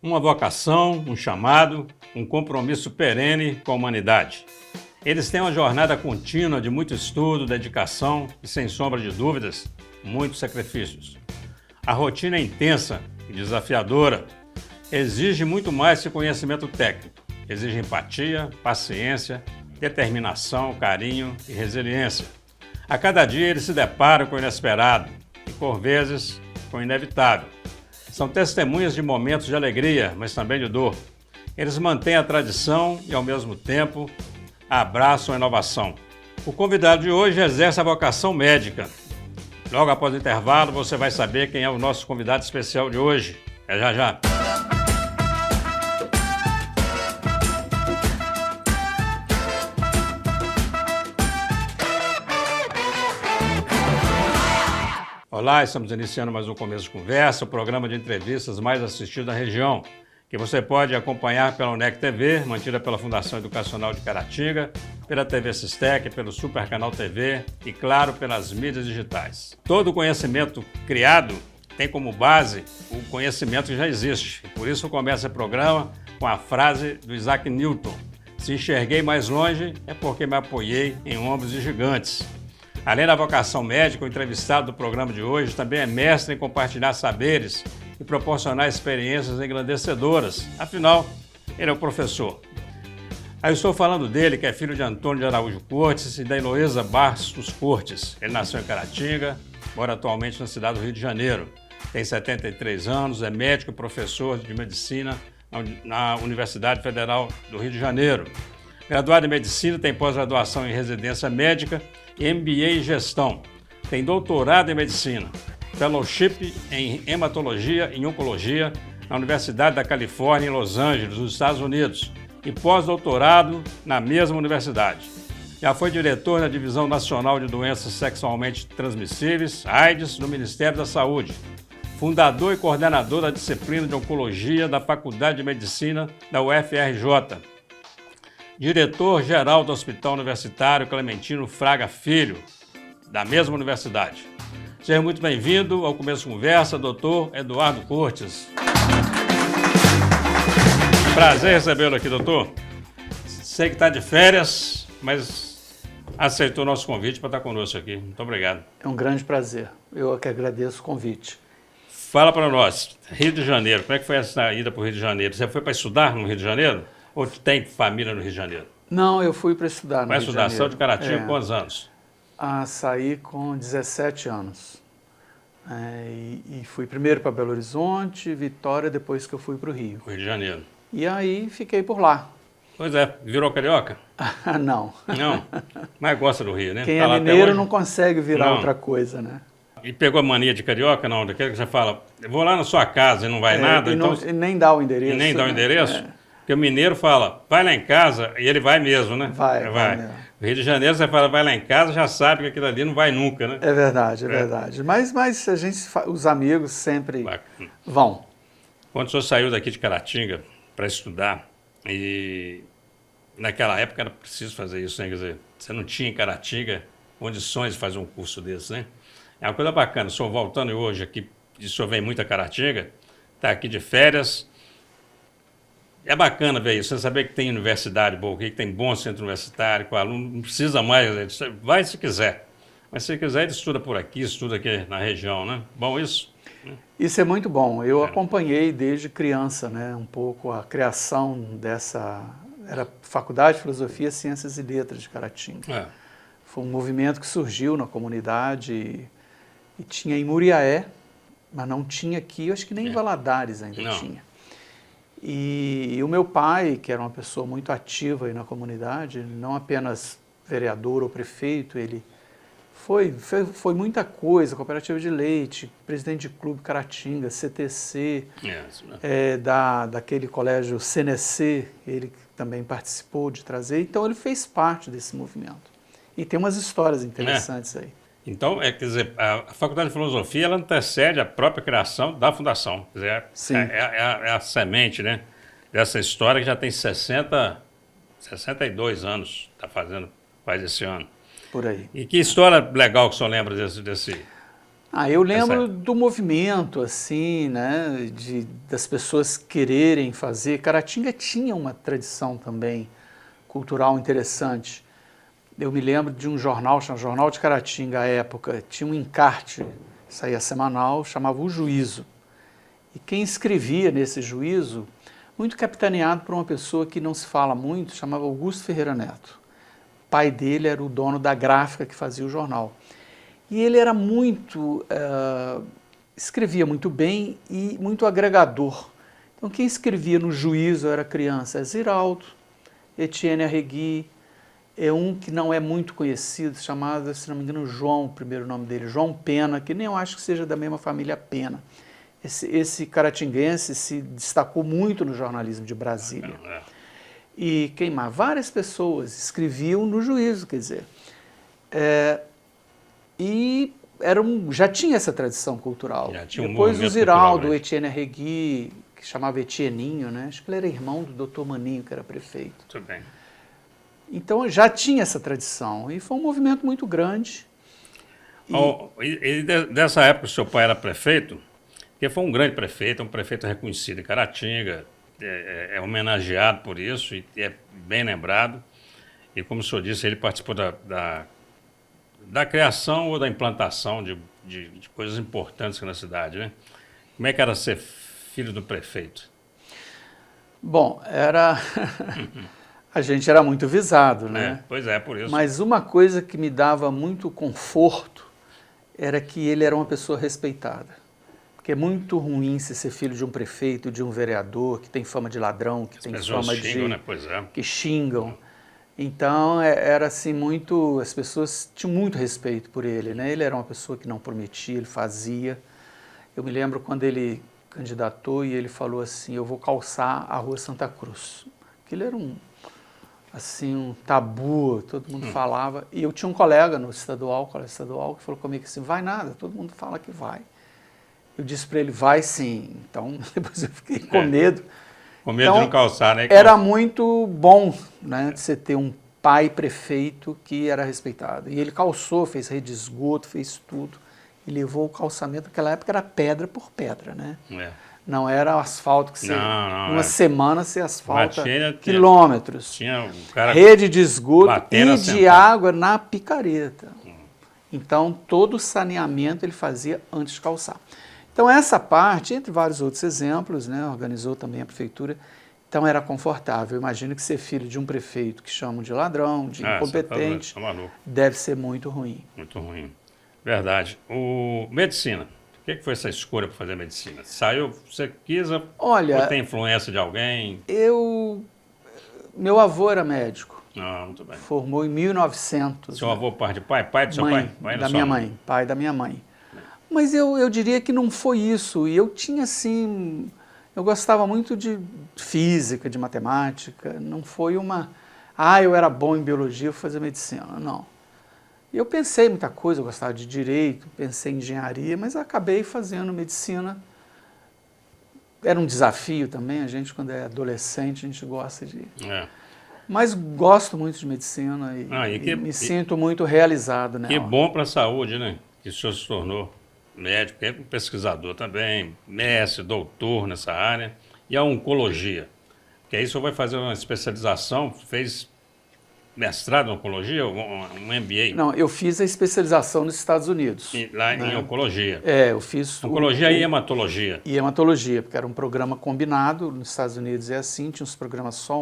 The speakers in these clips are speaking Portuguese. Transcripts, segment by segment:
uma vocação, um chamado, um compromisso perene com a humanidade. Eles têm uma jornada contínua de muito estudo, dedicação e, sem sombra de dúvidas, muitos sacrifícios. A rotina é intensa e desafiadora. Exige muito mais que conhecimento técnico. Exige empatia, paciência, determinação, carinho e resiliência. A cada dia eles se deparam com o inesperado e, por vezes, com o inevitável. São testemunhas de momentos de alegria, mas também de dor. Eles mantêm a tradição e, ao mesmo tempo, abraçam a inovação. O convidado de hoje exerce a vocação médica. Logo após o intervalo, você vai saber quem é o nosso convidado especial de hoje. É já já. Olá, estamos iniciando mais um Começo de Conversa, o programa de entrevistas mais assistido da região, que você pode acompanhar pela UNEC TV, mantida pela Fundação Educacional de Caratinga, pela TV Sistec, pelo Super Canal TV e, claro, pelas mídias digitais. Todo conhecimento criado tem como base o conhecimento que já existe. E por isso começa o programa com a frase do Isaac Newton: se enxerguei mais longe é porque me apoiei em ombros de gigantes. Além da vocação médica, o entrevistado do programa de hoje também é mestre em compartilhar saberes e proporcionar experiências engrandecedoras. Afinal, ele é o professor. Aí eu estou falando dele, que é filho de Antônio de Araújo Cortes e da Heloísa Bastos Cortes. Ele nasceu em Caratinga, mora atualmente na cidade do Rio de Janeiro. Tem 73 anos, é médico e professor de medicina na Universidade Federal do Rio de Janeiro. Graduado em medicina, tem pós-graduação em residência médica e MBA em gestão. Tem doutorado em medicina, fellowship em hematologia e oncologia na Universidade da Califórnia, em Los Angeles, nos Estados Unidos, e pós-doutorado na mesma universidade. Já foi diretor da Divisão Nacional de Doenças Sexualmente Transmissíveis, AIDS, no Ministério da Saúde. Fundador e coordenador da disciplina de Oncologia da Faculdade de Medicina da UFRJ. Diretor-geral do Hospital Universitário Clementino Fraga Filho, da mesma universidade. Seja muito bem-vindo ao Começo de Conversa, doutor Eduardo Cortes. Prazer recebê-lo aqui, doutor. Sei que está de férias, mas aceitou o nosso convite para estar conosco aqui. Muito obrigado. É um grande prazer. Eu que agradeço o convite. Fala para nós, Rio de Janeiro, como é que foi essa ida para o Rio de Janeiro? Você foi para estudar no Rio de Janeiro? Ou tem família no Rio de Janeiro? Não, eu fui para estudar no Rio de Janeiro. Vai estudar, saiu de Caratinga com quantos anos? Saí com 17 anos. E fui primeiro para Belo Horizonte, Vitória, depois que eu fui para o Rio. Rio de Janeiro. E aí fiquei por lá. Pois é, virou carioca? Não. Não? Mas gosta do Rio, né? Quem é mineiro não consegue virar outra coisa, né? E pegou a mania de carioca, não? Daquele que você fala, eu vou lá na sua casa e não vai nada? E nem dá o endereço. E nem dá o endereço? Porque o mineiro fala, vai lá em casa, e ele vai mesmo, né? Vai mesmo. No Rio de Janeiro você fala, vai lá em casa, já sabe que aquilo ali não vai nunca, né? É verdade, é verdade. Mas os amigos sempre vão. Quando o senhor saiu daqui de Caratinga para estudar, e naquela época era preciso fazer isso, né? Quer dizer, você não tinha em Caratinga condições de fazer um curso desse, né? É uma coisa bacana. O senhor voltando hoje aqui, o senhor vem muito a Caratinga, está aqui de férias. É bacana ver isso, você saber que tem universidade boa, que tem bom centro universitário, que o aluno não precisa mais, vai se quiser. Mas se quiser, ele estuda por aqui, estuda aqui na região, né? Bom isso? Isso é muito bom. Eu acompanhei desde criança, né, um pouco a criação dessa... Era Faculdade de Filosofia, Ciências e Letras de Caratinga. Foi um movimento que surgiu na comunidade e tinha em Muriaé, mas não tinha aqui, eu acho que nem em Valadares ainda tinha. E o meu pai, que era uma pessoa muito ativa aí na comunidade, não apenas vereador ou prefeito, ele foi muita coisa, cooperativa de leite, presidente de clube Caratinga, CTC, daquele colégio CNC, ele também participou de trazer, então ele fez parte desse movimento. E tem umas histórias interessantes aí. Então, quer dizer, a Faculdade de Filosofia, ela antecede a própria criação da Fundação. Quer dizer, Sim. É a semente, né, dessa história que já tem 62 anos, faz esse ano. Por aí. E que história legal que o senhor lembra desse... Eu lembro do movimento, assim, né, das pessoas quererem fazer. Caratinga tinha uma tradição também cultural interessante. Eu me lembro de um jornal, chamado Jornal de Caratinga, à época, tinha um encarte, saía semanal, chamava O Juízo. E quem escrevia nesse juízo, muito capitaneado por uma pessoa que não se fala muito, chamava Augusto Ferreira Neto. O pai dele era o dono da gráfica que fazia o jornal. E ele era muito, escrevia muito bem e muito agregador. Então quem escrevia no Juízo era criança, Ziraldo, Etienne Arregui, um que não é muito conhecido, chamado, se não me engano, João, o primeiro nome dele, João Pena, que nem eu acho que seja da mesma família Pena. Esse caratinguense se destacou muito no jornalismo de Brasília. E quem mais? Várias pessoas escreviam no Juízo, quer dizer. E já tinha essa tradição cultural. Depois o Ziraldo, o Etienne Arregui, que chamava Etieninho, né? Acho que ele era irmão do Dr. Maninho, que era prefeito. Muito bem. Então já tinha essa tradição e foi um movimento muito grande. E dessa época o seu pai era prefeito, porque foi um grande prefeito, um prefeito reconhecido em Caratinga, é homenageado por isso e é bem lembrado. E como o senhor disse, ele participou da criação ou da implantação de coisas importantes aqui na cidade, né? Como é que era ser filho do prefeito? Bom, a gente era muito visado, né? Pois é, por isso. Mas uma coisa que me dava muito conforto era que ele era uma pessoa respeitada. Porque é muito ruim ser filho de um prefeito, de um vereador, que tem fama de ladrão, que tem fama xingam, né? Pois é. Que xingam. Então, era assim muito... As pessoas tinham muito respeito por ele, né? Ele era uma pessoa que não prometia, ele fazia. Eu me lembro quando ele candidatou e ele falou assim, eu vou calçar a Rua Santa Cruz. Aquilo era um tabu, todo mundo falava. E eu tinha um colega no colégio estadual, que falou comigo assim, vai nada, todo mundo fala que vai. Eu disse para ele, vai sim. Então, depois eu fiquei com medo. Com medo de não calçar, né? Era muito bom, né, de você ter um pai prefeito que era respeitado. E ele calçou, fez rede de esgoto, fez tudo. E levou o calçamento, naquela época era pedra por pedra, né? Não era asfalto que você... Uma semana você asfalta quilômetros. Tinha um cara rede de esgoto e de água na picareta. Então, todo o saneamento ele fazia antes de calçar. Então, essa parte, entre vários outros exemplos, né, organizou também a prefeitura, então era confortável. Eu imagino que ser filho de um prefeito que chamam de ladrão, de incompetente, deve ser muito ruim. Muito ruim. Verdade. Medicina. O que foi essa escolha para fazer medicina? Saiu, você quis ou tem influência de alguém? Meu avô era médico. Muito bem. Formou em 1900. Seu avô, pai de pai? Pai do seu pai? Da minha mãe. Pai da minha mãe. Mas eu diria que não foi isso. E eu tinha, assim... Eu gostava muito de física, de matemática. Não foi uma... eu era bom em biologia, vou fazer medicina. Não. Eu pensei muita coisa, eu gostava de direito, pensei em engenharia, mas acabei fazendo medicina. Era um desafio também. A gente, quando é adolescente, a gente gosta de... Mas gosto muito de medicina e me sinto muito realizado nela. Que bom para a saúde, né? Que o senhor se tornou médico, é pesquisador também, mestre, doutor nessa área, e a oncologia. Porque aí o senhor vai fazer uma especialização, fez mestrado em oncologia, um MBA? Não, eu fiz a especialização nos Estados Unidos. Lá em oncologia? Eu fiz... Oncologia e hematologia? E hematologia, porque era um programa combinado, nos Estados Unidos é assim, tinha uns programas só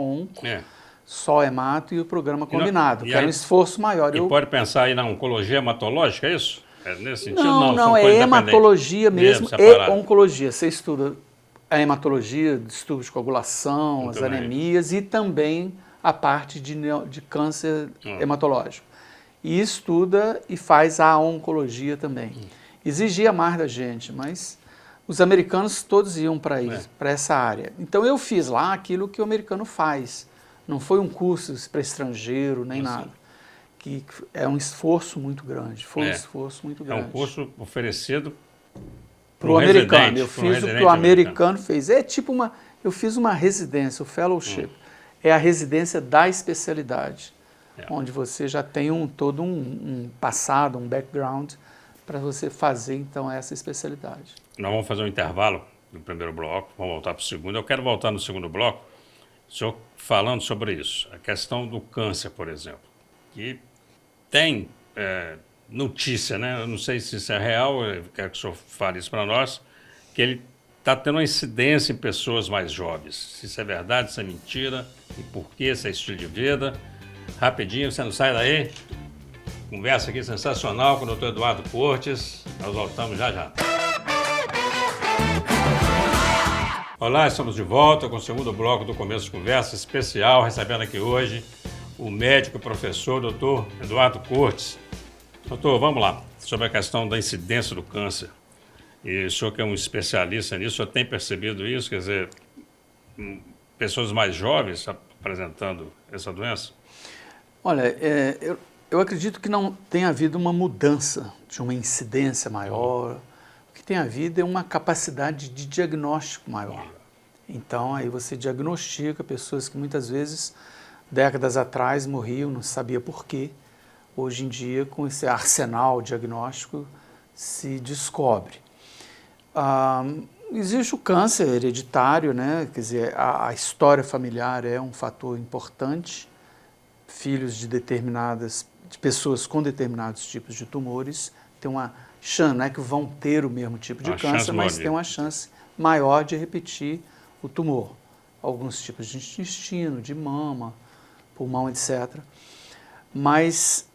só hemato e o programa combinado, que era um esforço maior. E pode pensar aí na oncologia hematológica, é isso? Nesse sentido? Não, é hematologia mesmo e oncologia. Você estuda a hematologia, estudo de coagulação, as anemias e também a parte de câncer hematológico. E estuda e faz a oncologia também. Exigia mais da gente, mas os americanos todos iam para essa área. Então eu fiz lá aquilo que o americano faz. Não foi um curso para estrangeiro, nem nada. Que é um esforço muito grande. Foi um esforço muito grande. É um curso oferecido para o americano. Eu fiz o que o americano fez. É tipo eu fiz uma residência, o fellowship. É a residência da especialidade, onde você já tem todo um passado, um background para você fazer, então, essa especialidade. Nós vamos fazer um intervalo no primeiro bloco, vamos voltar para o segundo. Eu quero voltar no segundo bloco, o senhor falando sobre isso, a questão do câncer, por exemplo, que tem notícia, né? Eu não sei se isso é real, eu quero que o senhor fale isso para nós, que ele está tendo uma incidência em pessoas mais jovens. Se isso é verdade, se é mentira, e por que, se é estilo de vida. Rapidinho, você não sai daí. Conversa aqui sensacional com o Dr. Eduardo Cortes. Nós voltamos já já. Olá, estamos de volta com o segundo bloco do Começo de Conversa especial, recebendo aqui hoje o médico e professor Dr. Eduardo Cortes. Doutor, vamos lá, sobre a questão da incidência do câncer. E o senhor que é um especialista nisso, o senhor tem percebido isso? Quer dizer, pessoas mais jovens apresentando essa doença? Olha, eu acredito que não tenha havido uma mudança de uma incidência maior. O que tem havido é uma capacidade de diagnóstico maior. Então, aí você diagnostica pessoas que muitas vezes, décadas atrás, morriam, não sabia por quê. Hoje em dia, com esse arsenal diagnóstico, se descobre. Existe o câncer hereditário, né? Quer dizer, a história familiar é um fator importante. Filhos de pessoas com determinados tipos de tumores têm uma chance, não é que vão ter o mesmo tipo de câncer, mas tem uma chance maior de repetir o tumor. Alguns tipos de intestino, de mama, pulmão, etc. Mas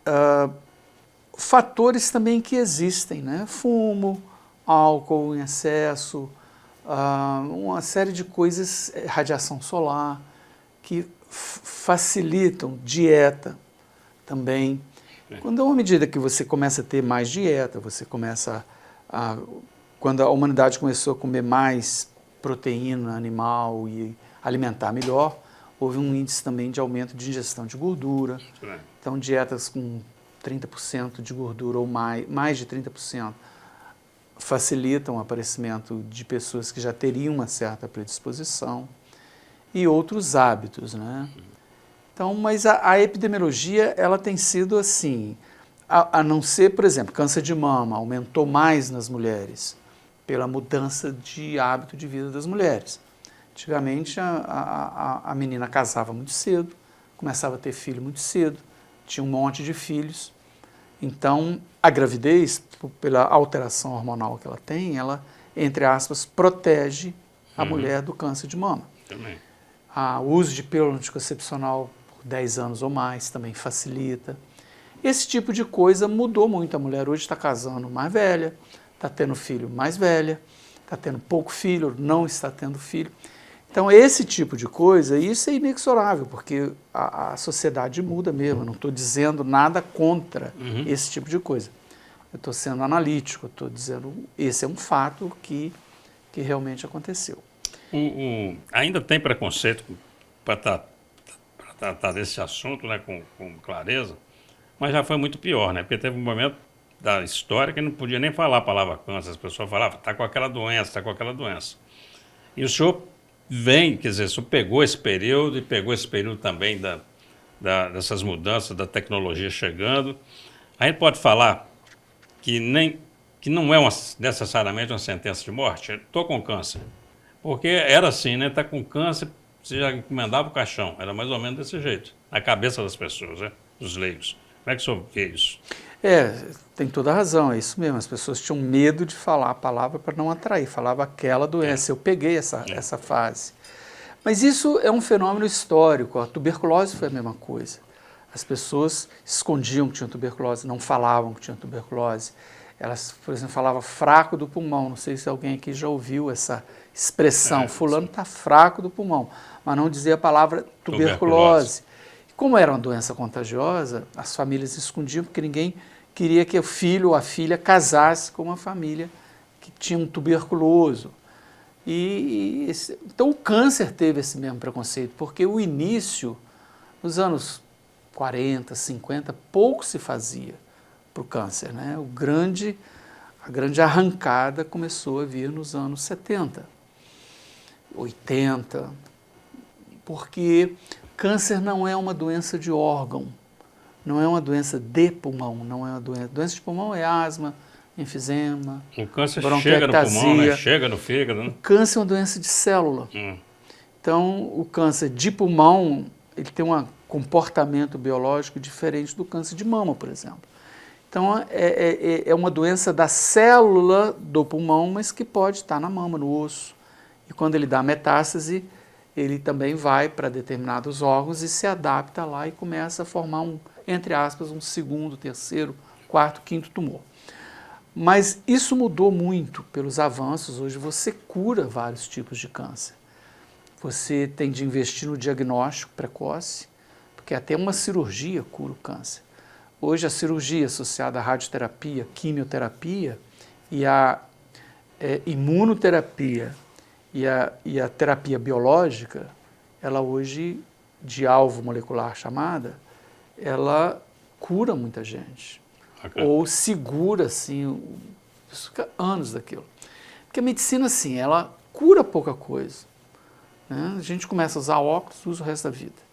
fatores também que existem, né? Fumo, álcool em excesso, uma série de coisas, radiação solar, que facilitam, dieta também. Quando, à medida que você começa a ter mais dieta, você começa quando a humanidade começou a comer mais proteína animal e alimentar melhor, houve um índice também de aumento de ingestão de gordura. Então, dietas com 30% de gordura ou mais de 30%, facilitam o aparecimento de pessoas que já teriam uma certa predisposição e outros hábitos, né? Então, mas a epidemiologia, ela tem sido assim, a não ser, por exemplo, câncer de mama aumentou mais nas mulheres pela mudança de hábito de vida das mulheres. Antigamente, a menina casava muito cedo, começava a ter filho muito cedo, tinha um monte de filhos. Então, a gravidez, pela alteração hormonal que ela tem, ela, entre aspas, protege a mulher do câncer de mama. Também. O uso de pílula anticoncepcional por 10 anos ou mais também facilita. Esse tipo de coisa mudou muito. A mulher hoje está casando mais velha, está tendo filho mais velha, está tendo pouco filho, não está tendo filho. Então, esse tipo de coisa, isso é inexorável, porque a sociedade muda mesmo. Eu não estou dizendo nada contra esse tipo de coisa. Eu estou sendo analítico, estou dizendo esse é um fato que realmente aconteceu. Ainda tem preconceito para tratar desse assunto, né, com clareza, mas já foi muito pior, né? Porque teve um momento da história que não podia nem falar a palavra câncer. As pessoas falavam, está com aquela doença, está com aquela doença. E o senhor quer dizer, o senhor pegou esse período e pegou esse período também dessas mudanças, da tecnologia chegando. A gente pode falar que não é necessariamente uma sentença de morte. Estou com câncer. Porque era assim, né? Está com câncer, você já encomendava o caixão. Era mais ou menos desse jeito, na cabeça das pessoas, né? Dos leigos. Como é que o senhor vê isso? Tem toda a razão, é isso mesmo. As pessoas tinham medo de falar a palavra para não atrair, falava aquela doença. Eu peguei essa fase. Mas isso é um fenômeno histórico. A tuberculose foi a mesma coisa. As pessoas escondiam que tinham tuberculose, não falavam que tinham tuberculose. Elas, por exemplo, falavam fraco do pulmão. Não sei se alguém aqui já ouviu essa expressão. Fulano está fraco do pulmão, mas não dizia a palavra tuberculose. Como era uma doença contagiosa, as famílias escondiam porque ninguém queria que o filho ou a filha casasse com uma família que tinha um tuberculoso. Então o câncer teve esse mesmo preconceito, porque o início, nos anos 40, 50, pouco se fazia para o câncer, né? A grande arrancada começou a vir nos anos 70, 80, porque câncer não é uma doença de órgão, não é uma doença de pulmão, não é uma doença de pulmão, é asma, enfisema, o câncer bronquiectasia. chega no pulmão, né? Chega no fígado. Né? O câncer é uma doença de célula. Então, o câncer de pulmão, ele tem um comportamento biológico diferente do câncer de mama, por exemplo. Então, é uma doença da célula do pulmão, mas que pode estar na mama, no osso. E quando ele dá metástase, ele também vai para determinados órgãos e se adapta lá e começa a formar entre aspas, um segundo, terceiro, quarto, quinto tumor. Mas isso mudou muito pelos avanços. Hoje você cura vários tipos de câncer. Você tem de investir no diagnóstico precoce, porque até uma cirurgia cura o câncer. Hoje a cirurgia associada à radioterapia, quimioterapia e a imunoterapia e a terapia biológica, ela hoje, de alvo molecular chamada, ela cura muita gente. Okay. Ou segura, assim, fica anos daquilo. Porque a medicina, assim, ela cura pouca coisa. Né? A gente começa a usar óculos, usa o resto da vida.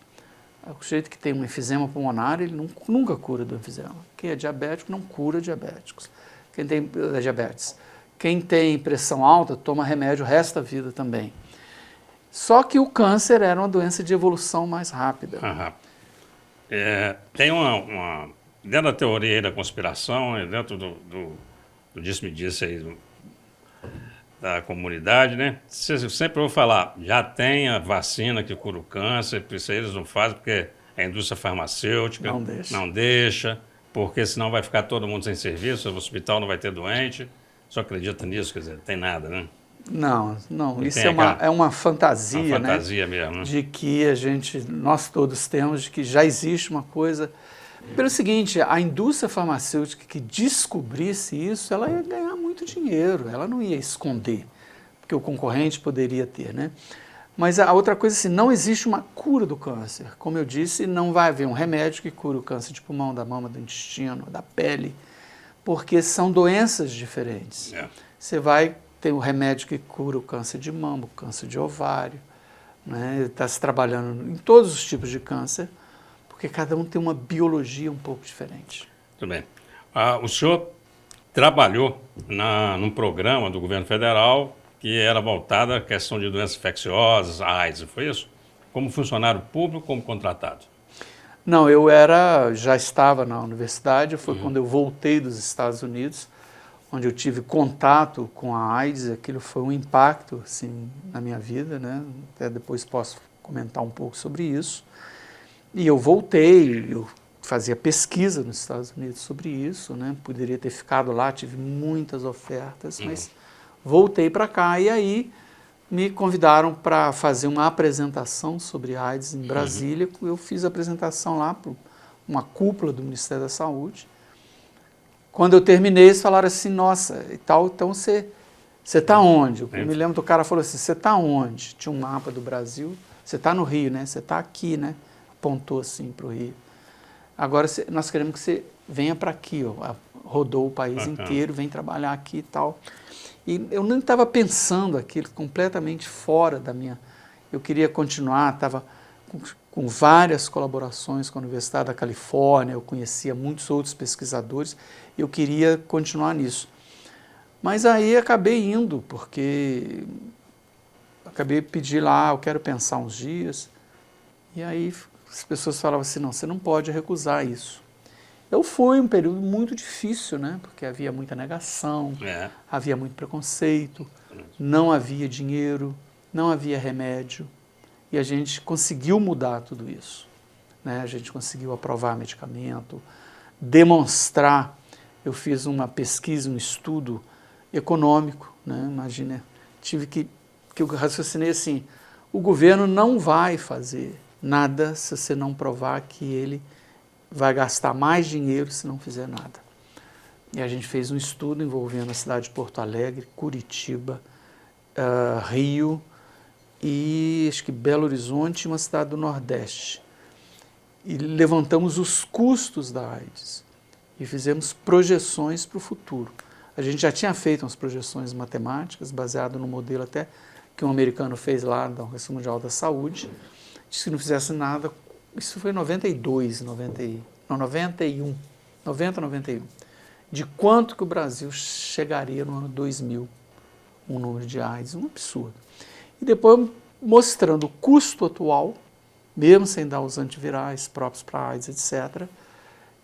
O sujeito que tem um enfisema pulmonar, ele nunca cura do enfisema. Quem é diabético não cura diabéticos. Quem tem diabetes. Quem tem pressão alta toma remédio o resto da vida também. Só que o câncer era uma doença de evolução mais rápida. Tem dentro da teoria da conspiração, dentro do disse-me-disse aí da comunidade, né? Você sempre ouve falar, já tem a vacina que cura o câncer, por isso eles não fazem, porque a indústria farmacêutica não deixa, porque senão vai ficar todo mundo sem serviço, o hospital não vai ter doente. Só acredita nisso? Quer dizer, não tem nada, né? Não, isso é uma fantasia, uma fantasia, né? Mesmo, né? De que nós todos temos, de que já existe uma coisa. Pelo seguinte, a indústria farmacêutica que descobrisse isso, ela ia ganhar muito dinheiro, ela não ia esconder, porque o concorrente poderia ter, né? Mas a outra coisa, assim, não existe uma cura do câncer. Como eu disse, não vai haver um remédio que cure o câncer de pulmão, da mama, do intestino, da pele, porque são doenças diferentes. Você vai ter um remédio que cura o câncer de mama, o câncer de ovário, né? Está se trabalhando em todos os tipos de câncer, porque cada um tem uma biologia um pouco diferente. Muito bem. O senhor trabalhou num programa do governo federal que era voltado à questão de doenças infecciosas, a AIDS, foi isso? Como funcionário público, como contratado? Não, já estava na universidade, foi quando eu voltei dos Estados Unidos, onde eu tive contato com a AIDS. Aquilo foi um impacto, assim, na minha vida, né? Até depois posso comentar um pouco sobre isso. E eu voltei, eu fazia pesquisa nos Estados Unidos sobre isso, né? Poderia ter ficado lá, tive muitas ofertas, mas voltei para cá e aí me convidaram para fazer uma apresentação sobre AIDS em Brasília. Eu fiz a apresentação lá para uma cúpula do Ministério da Saúde. Quando eu terminei, eles falaram assim, nossa, e tal, então você está onde? Eu me lembro do cara falou assim, você está onde? Tinha um mapa do Brasil, você está no Rio, né? Você está aqui, né? Apontou assim para o Rio. Agora nós queremos que você venha para aqui, ó. Rodou o país inteiro, vem trabalhar aqui e tal. E eu não estava pensando aquilo, completamente fora da minha... Eu queria continuar, estava com várias colaborações com a Universidade da Califórnia, eu conhecia muitos outros pesquisadores, eu queria continuar nisso. Mas aí acabei indo, porque acabei de pedir lá, eu quero pensar uns dias, e aí as pessoas falavam assim, não, você não pode recusar isso. Foi um período muito difícil, né? Porque havia muita negação, havia muito preconceito, não havia dinheiro, não havia remédio. E a gente conseguiu mudar tudo isso. Né? A gente conseguiu aprovar medicamento, demonstrar. Eu fiz uma pesquisa, um estudo econômico, né? Imagina, que eu raciocinei assim, o governo não vai fazer nada se você não provar que ele vai gastar mais dinheiro se não fizer nada. E a gente fez um estudo envolvendo a cidade de Porto Alegre, Curitiba, Rio e acho que Belo Horizonte e uma cidade do Nordeste. E levantamos os custos da AIDS e fizemos projeções para o futuro. A gente já tinha feito umas projeções matemáticas baseado no modelo até que um americano fez lá da Organização Mundial da Saúde. Disse que não fizesse nada. Isso foi em 92, 91. de quanto que o Brasil chegaria no ano 2000, um número de AIDS, um absurdo. E depois mostrando o custo atual, mesmo sem dar os antivirais próprios para AIDS, etc.,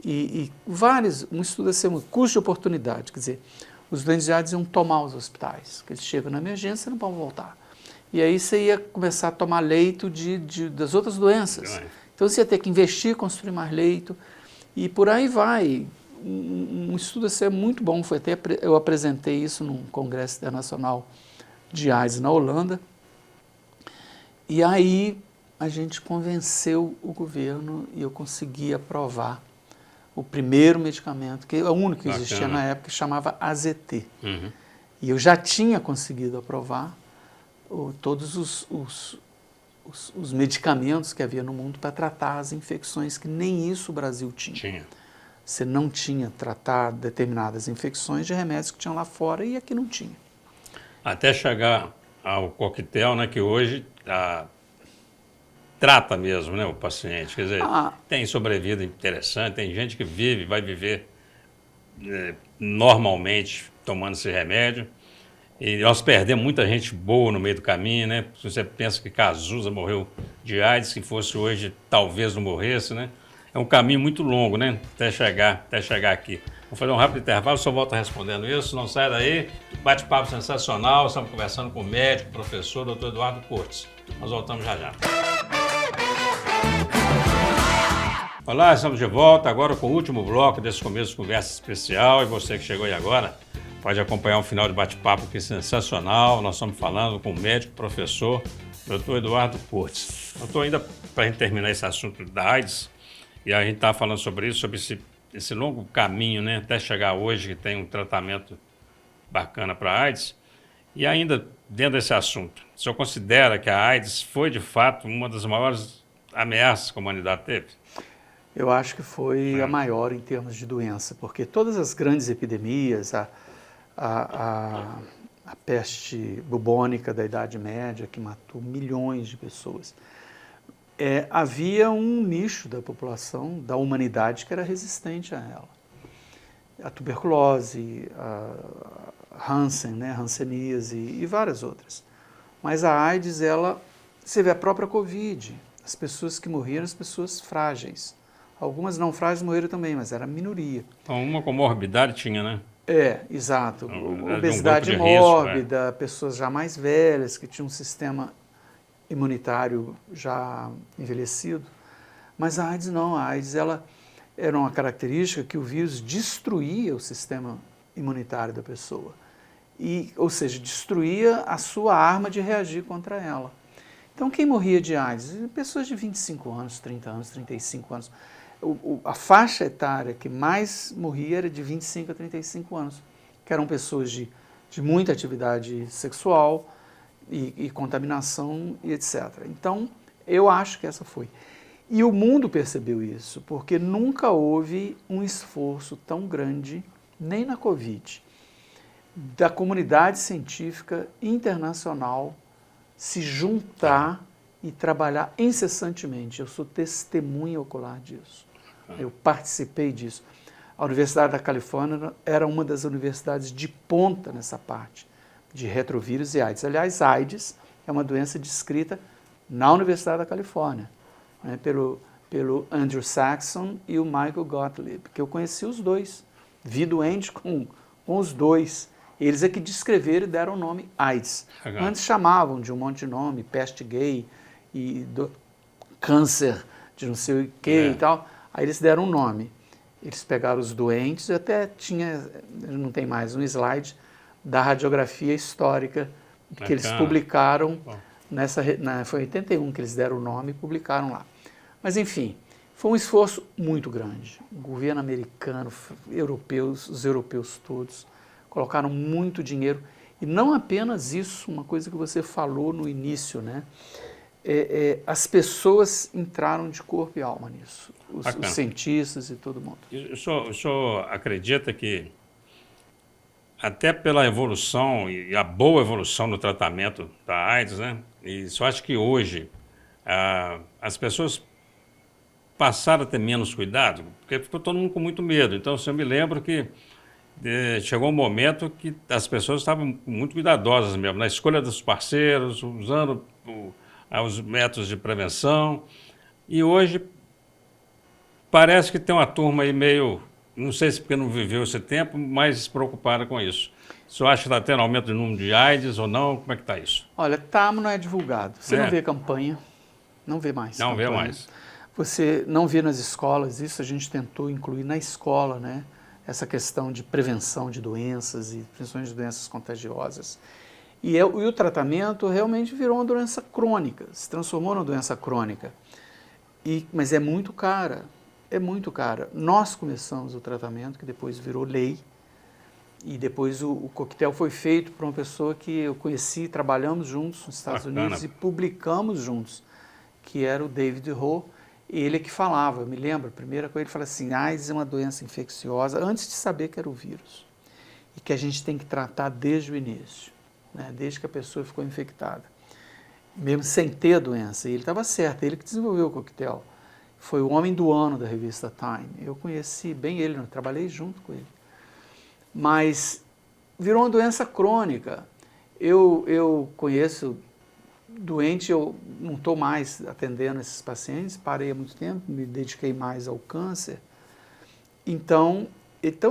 um estudo assim, um custo de oportunidade, quer dizer, os doentes de AIDS iam tomar os hospitais, que eles chegam na emergência e não podem voltar. E aí você ia começar a tomar leito das outras doenças. Então você ia ter que investir, construir mais leito, e por aí vai. Um estudo assim, muito bom, eu apresentei isso num congresso internacional de AIDS na Holanda, e aí a gente convenceu o governo e eu consegui aprovar o primeiro medicamento, que é o único que existia na época, que chamava AZT. Uhum. E eu já tinha conseguido aprovar todos os medicamentos que havia no mundo para tratar as infecções, que nem isso o Brasil tinha. Você não tinha tratado determinadas infecções de remédios que tinham lá fora e aqui não tinha. Até chegar ao coquetel, né, que hoje trata mesmo, né, o paciente. Quer dizer, tem sobrevida interessante, tem gente que vai viver normalmente tomando esse remédio. E nós perdemos muita gente boa no meio do caminho, né? Se você pensa que Cazuza morreu de AIDS, se fosse hoje, talvez não morresse, né? É um caminho muito longo, né? Até chegar aqui. Vou fazer um rápido intervalo, só volto respondendo isso, não sai daí. Bate-papo sensacional, estamos conversando com o médico, professor, doutor Eduardo Curtis. Nós voltamos já já. Olá, estamos de volta agora com o último bloco desse começo de conversa especial. E você que chegou aí agora, pode acompanhar um final de bate-papo aqui sensacional. Nós estamos falando com o médico, professor, doutor Eduardo Curtis. Eu estou ainda, para a gente terminar esse assunto da AIDS, e a gente está falando sobre isso, sobre esse longo caminho, né, até chegar hoje que tem um tratamento bacana para a AIDS. E ainda dentro desse assunto, o senhor considera que a AIDS foi de fato uma das maiores ameaças que a humanidade teve? Eu acho que foi a maior em termos de doença, porque todas as grandes epidemias, a peste bubônica da Idade Média, que matou milhões de pessoas, havia um nicho da população, da humanidade, que era resistente a ela. A tuberculose, a Hansen, né, hanseníase e várias outras. Mas a AIDS, você vê a própria Covid, as pessoas que morreram, as pessoas frágeis. Algumas não frágeis morreram também, mas era a minoria. Então, uma comorbidade tinha, né? Exato. Era Obesidade de mórbida, risco, pessoas já mais velhas, que tinham um sistema imunitário já envelhecido. Mas a AIDS não, a AIDS era uma característica que o vírus destruía o sistema imunitário da pessoa. Ou seja, destruía a sua arma de reagir contra ela. Então, quem morria de AIDS? Pessoas de 25 anos, 30 anos, 35 anos. A faixa etária que mais morria era de 25 a 35 anos, que eram pessoas de muita atividade sexual e contaminação e etc. Então, eu acho que essa foi. E o mundo percebeu isso, porque nunca houve um esforço tão grande, nem na Covid, da comunidade científica internacional se juntar e trabalhar incessantemente. Eu sou testemunha ocular disso. Eu participei disso. A Universidade da Califórnia era uma das universidades de ponta nessa parte de retrovírus e AIDS. Aliás, AIDS é uma doença descrita na Universidade da Califórnia, né, pelo Andrew Saxon e o Michael Gottlieb, que eu conheci os dois, vi doente com os dois. Eles é que descreveram e deram o nome AIDS. Antes chamavam de um monte de nome, peste gay e câncer de não sei o que e tal. Aí eles deram um nome. Eles pegaram os doentes, até tinha, não tem mais, um slide da radiografia histórica que eles publicaram, foi em 81 que eles deram o nome e publicaram lá. Mas enfim, foi um esforço muito grande. O governo americano, os europeus todos, colocaram muito dinheiro. E não apenas isso, uma coisa que você falou no início, né? As pessoas entraram de corpo e alma nisso, os cientistas e todo mundo. O senhor acredita que, até pela evolução e a boa evolução no tratamento da AIDS, né? E só acho que hoje as pessoas passaram a ter menos cuidado, porque ficou todo mundo com muito medo. Então, eu me lembro que chegou um momento que as pessoas estavam muito cuidadosas mesmo, na escolha dos parceiros, usando os métodos de prevenção. E hoje parece que tem uma turma aí meio, não sei se porque não viveu esse tempo, mais preocupada com isso. O senhor acha que está tendo aumento de número de AIDS ou não? Como é que está isso? Olha, mas não é divulgado. Você não vê campanha, não vê mais. Não campanha. vê mais. Você não vê nas escolas, isso a gente tentou incluir na escola, né? Essa questão de prevenção de doenças e principalmente de doenças contagiosas. E o tratamento realmente virou uma doença crônica, se transformou numa doença crônica. Mas é muito cara, é muito cara. Nós começamos o tratamento, que depois virou lei, e depois o coquetel foi feito por uma pessoa que eu conheci, trabalhamos juntos nos Estados Unidos e publicamos juntos, que era o David Ho. Ele é que falava, eu me lembro, a primeira coisa, ele falava assim, AIDS é uma doença infecciosa, antes de saber que era o vírus, e que a gente tem que tratar desde o início, né, desde que a pessoa ficou infectada, mesmo sem ter a doença. E ele estava certo, ele que desenvolveu o coquetel. Foi o homem do ano da revista Time. Eu conheci bem ele, eu trabalhei junto com ele. Mas virou uma doença crônica. Eu conheço doente, eu não estou mais atendendo esses pacientes, parei há muito tempo, me dediquei mais ao câncer. Então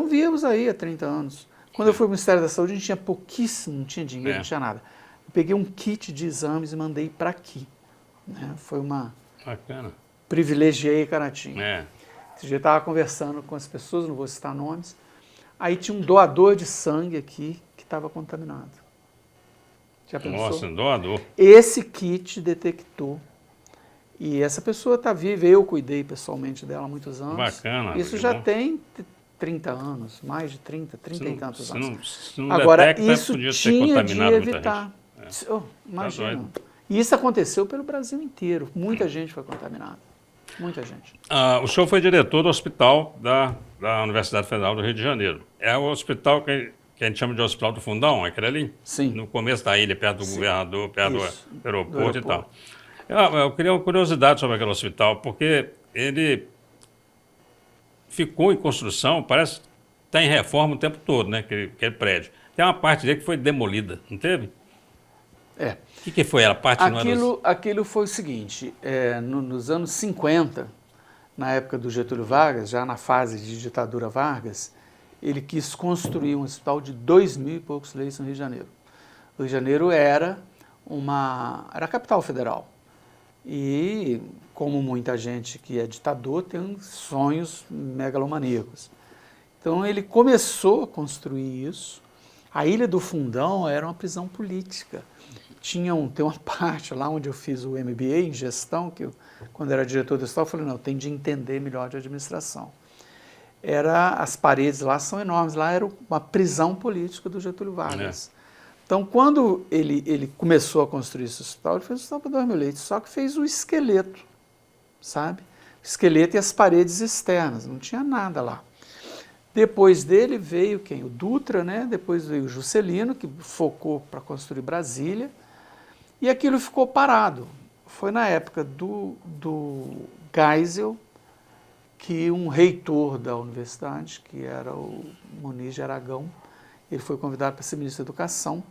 víamos aí há 30 anos. Quando eu fui para o Ministério da Saúde, a gente tinha pouquíssimo, não tinha dinheiro, não tinha nada. Eu peguei um kit de exames e mandei para aqui. Né? Foi uma... Bacana. Privilegiei Caratinga. Esse dia eu estava conversando com as pessoas, não vou citar nomes, aí tinha um doador de sangue aqui que estava contaminado. Já pensou? Nossa, doador. Esse kit detectou. E essa pessoa está viva, eu cuidei pessoalmente dela há muitos anos. Bacana. Isso já tem 30 anos, mais de 30 e tantos anos. Se não Agora, detecta, isso tinha de evitar. Imagina. E isso aconteceu pelo Brasil inteiro. Muita gente foi contaminada. Muita gente. O senhor foi diretor do hospital da Universidade Federal do Rio de Janeiro. É o hospital que a gente chama de Hospital do Fundão, é aquele ali? Sim. No começo da ilha, perto do governador, perto do aeroporto e tal. Eu queria uma curiosidade sobre aquele hospital, porque ele ficou em construção, parece que está em reforma o tempo todo, né, aquele prédio. Tem uma parte dele que foi demolida, não teve? O que foi a parte? Aquilo foi o seguinte, nos anos 50, na época do Getúlio Vargas, já na fase de ditadura Vargas, ele quis construir um hospital de 2.000 e poucos leitos no Rio de Janeiro. O Rio de Janeiro era a capital federal. E, como muita gente que é ditador, tem sonhos megalomaníacos. Então, ele começou a construir isso. A Ilha do Fundão era uma prisão política. Tem uma parte lá onde eu fiz o MBA em gestão, que quando era diretor do hospital, eu falei, não, eu tenho de entender melhor de administração. As paredes lá são enormes, lá era uma prisão política do Getúlio Vargas. Então, quando ele começou a construir esse hospital, ele fez o hospital para 2.000 leitos, só que fez o esqueleto, sabe? O esqueleto e as paredes externas, não tinha nada lá. Depois dele veio quem? O Dutra, né? Depois veio o Juscelino, que focou para construir Brasília, e aquilo ficou parado. Foi na época do Geisel que um reitor da universidade, que era o Muniz de Aragão, ele foi convidado para ser ministro da Educação,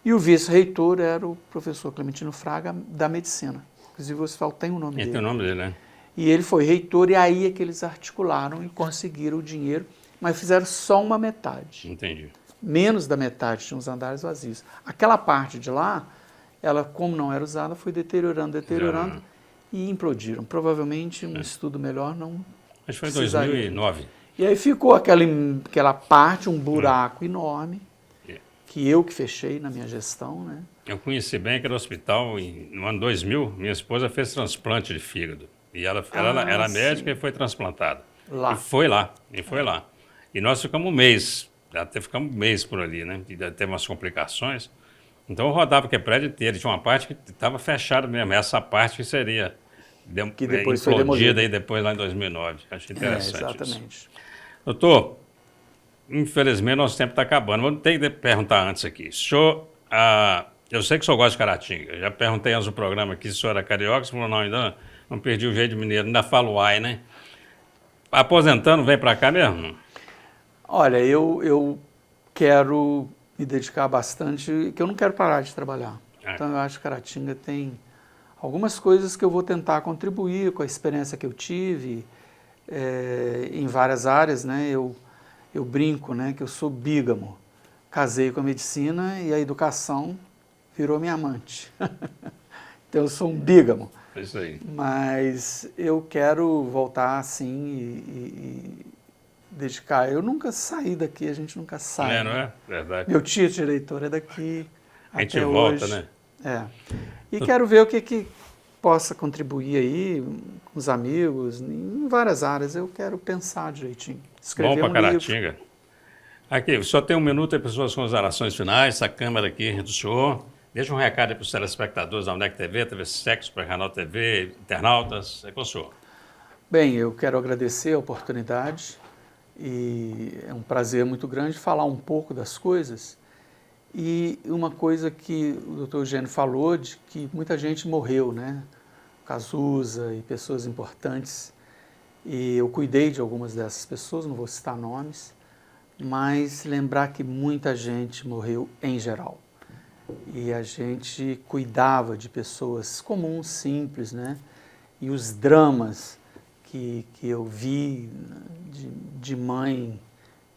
e o vice-reitor era o professor Clementino Fraga, da Medicina. Inclusive o hospital tem o nome dele. Tem o nome dele, né? E ele foi reitor, e aí é que eles articularam e conseguiram o dinheiro, mas fizeram só uma metade. Entendi. Menos da metade, tinha uns andares vazios. Aquela parte de lá, ela, como não era usada, foi deteriorando, e implodiram. Provavelmente um estudo melhor não Acho que foi em 2009. E aí ficou aquela parte, um buraco enorme, que eu que fechei na minha gestão, né? Eu conheci bem aquele hospital no ano 2000. Minha esposa fez transplante de fígado. E ela era médica e foi transplantada. Lá. E foi lá. E nós ficamos um mês, até ficamos um mês por ali, né? E teve umas complicações. Então eu rodava aquele prédio inteiro. Tinha uma parte que estava fechada mesmo. Essa parte que seria que depois foi demolida. E depois lá em 2009. Achei interessante exatamente. Isso. Doutor, infelizmente nosso tempo está acabando. Vou ter que perguntar antes aqui. Eu sei que o senhor gosta de Caratinga. Eu já perguntei antes do programa aqui se o senhor era carioca. Você falou, não, ainda não perdi o jeito de mineiro. Ainda falo ai, né? Aposentando, vem para cá mesmo? Olha, eu quero me dedicar bastante, que eu não quero parar de trabalhar. Então eu acho que Caratinga tem algumas coisas que eu vou tentar contribuir com a experiência que eu tive em várias áreas, né? Eu brinco, né, que eu sou bígamo. Casei com a medicina e a educação virou minha amante. Então eu sou um bígamo. É isso aí. Mas eu quero voltar assim e dedicar. Eu nunca saí daqui, a gente nunca sai. Não é? Verdade. Meu tio diretor é daqui. A gente até volta, hoje. né? E quero ver o que possa contribuir aí com os amigos, em várias áreas. Eu quero pensar direitinho. Escrever Bom para livro. Caratinga. Aqui, só tem um minuto aí para suas considerações finais, essa câmera aqui do senhor. Deixa um recado aí para os telespectadores da UNEC TV, TV Sexo, para Canal TV, internautas. É com o senhor. Bem, eu quero agradecer a oportunidade e é um prazer muito grande falar um pouco das coisas. E uma coisa que o Dr. Eugênio falou, de que muita gente morreu, né? Cazuza e pessoas importantes. E eu cuidei de algumas dessas pessoas, não vou citar nomes, mas lembrar que muita gente morreu em geral. E a gente cuidava de pessoas comuns, simples, né? E os dramas que eu vi de mãe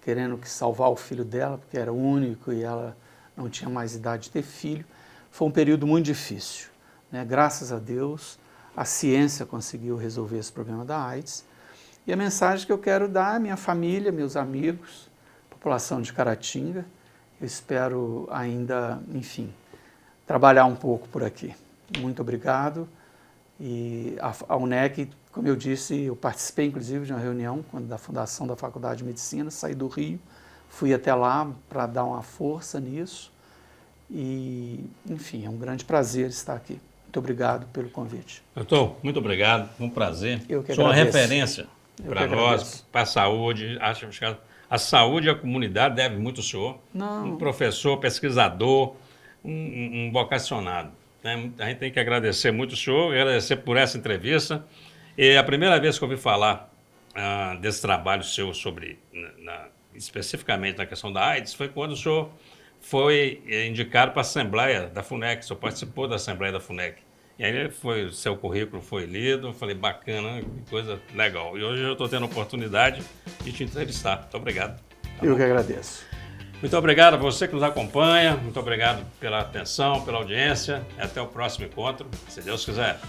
querendo que salvar o filho dela, porque era único e ela não tinha mais idade de ter filho, foi um período muito difícil, né? Graças a Deus, a ciência conseguiu resolver esse problema da AIDS. E a mensagem que eu quero dar à minha família, meus amigos, população de Caratinga, eu espero ainda, enfim, trabalhar um pouco por aqui. Muito obrigado. E a UNEC, como eu disse, eu participei inclusive de uma reunião da fundação da Faculdade de Medicina, saí do Rio, fui até lá para dar uma força nisso. E, enfim, é um grande prazer estar aqui. Muito obrigado pelo convite. Doutor, muito obrigado, um prazer. Eu que Sou uma agradeço. referência para nós, para a saúde. Acho que a saúde e a comunidade devem muito ao senhor. Não. Um professor, pesquisador, um vocacionado. Né? A gente tem que agradecer muito o senhor, agradecer por essa entrevista. E a primeira vez que eu ouvi falar desse trabalho seu sobre, especificamente na questão da AIDS, foi quando o senhor foi indicado para a Assembleia da FUNEC, o senhor participou da Assembleia da FUNEC. E aí seu currículo foi lido, eu falei, bacana, que coisa legal. E hoje eu estou tendo a oportunidade de te entrevistar. Muito obrigado. Tá Eu bom? que agradeço. Muito obrigado a você que nos acompanha, muito obrigado pela atenção, pela audiência. Até o próximo encontro, se Deus quiser.